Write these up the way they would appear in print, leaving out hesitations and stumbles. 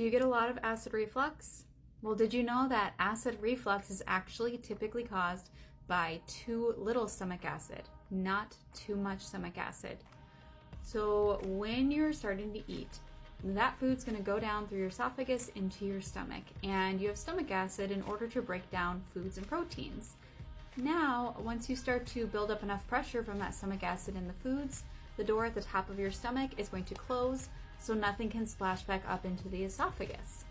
Do you get a lot of acid reflux? Well, did you know that acid reflux is actually typically caused by too little stomach acid, not too much stomach acid? So when you're starting to eat, that food's going to go down through your esophagus into your stomach, and you have stomach acid in order to break down foods and proteins. Now, once you start to build up enough pressure from that stomach acid in the foods, the door at the top of your stomach is going to close, so nothing can splash back up into the esophagus.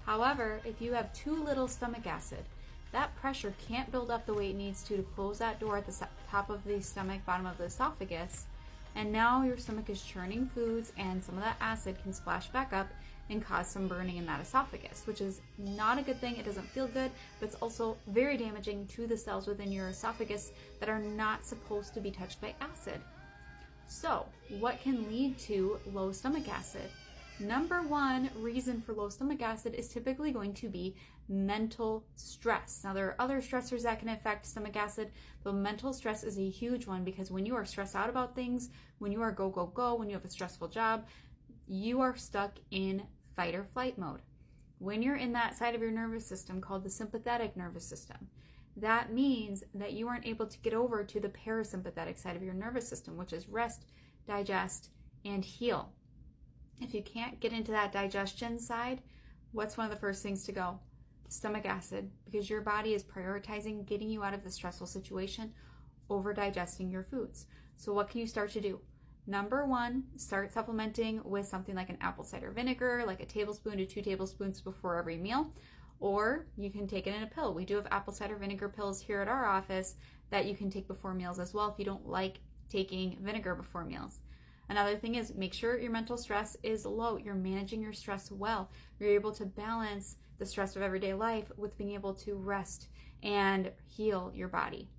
However, if you have too little stomach acid, that pressure can't build up the way it needs to close that door at the top of the stomach, bottom of the esophagus, and now your stomach is churning foods and some of that acid can splash back up and cause some burning in that esophagus, which is not a good thing. It doesn't feel good, but it's also very damaging to the cells within your esophagus that are not supposed to be touched by acid. So, what can lead to low stomach acid? Number one reason for low stomach acid is typically going to be mental stress. Now, there are other stressors that can affect stomach acid, but mental stress is a huge one because when you are stressed out about things, when you are go, go, go, when you have a stressful job, you are stuck in fight or flight mode. When you're in that side of your nervous system called the sympathetic nervous system, that means that you aren't able to get over to the parasympathetic side of your nervous system, which is rest, digest, and heal. If you can't get into that digestion side, what's one of the first things to go? Stomach acid, because your body is prioritizing getting you out of the stressful situation over digesting your foods. So what can you start to do? Number one, start supplementing with something like an apple cider vinegar, like a tablespoon to 2 tablespoons before every meal. Or you can take it in a pill. We do have apple cider vinegar pills here at our office that you can take before meals as well if you don't like taking vinegar before meals. Another thing is make sure your mental stress is low. You're managing your stress well. You're able to balance the stress of everyday life with being able to rest and heal your body.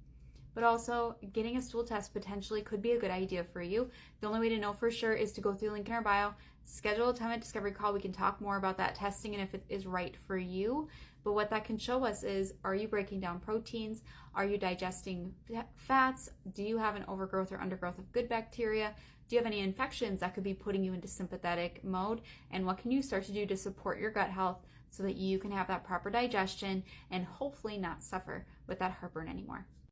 But also, getting a stool test potentially could be a good idea for you. The only way to know for sure is to go through the link in our bio, schedule a time at Discovery Call. We can talk more about that testing and if it is right for you. But what that can show us is, are you breaking down proteins? Are you digesting fats? Do you have an overgrowth or undergrowth of good bacteria? Do you have any infections that could be putting you into sympathetic mode? And what can you start to do to support your gut health so that you can have that proper digestion and hopefully not suffer with that heartburn anymore?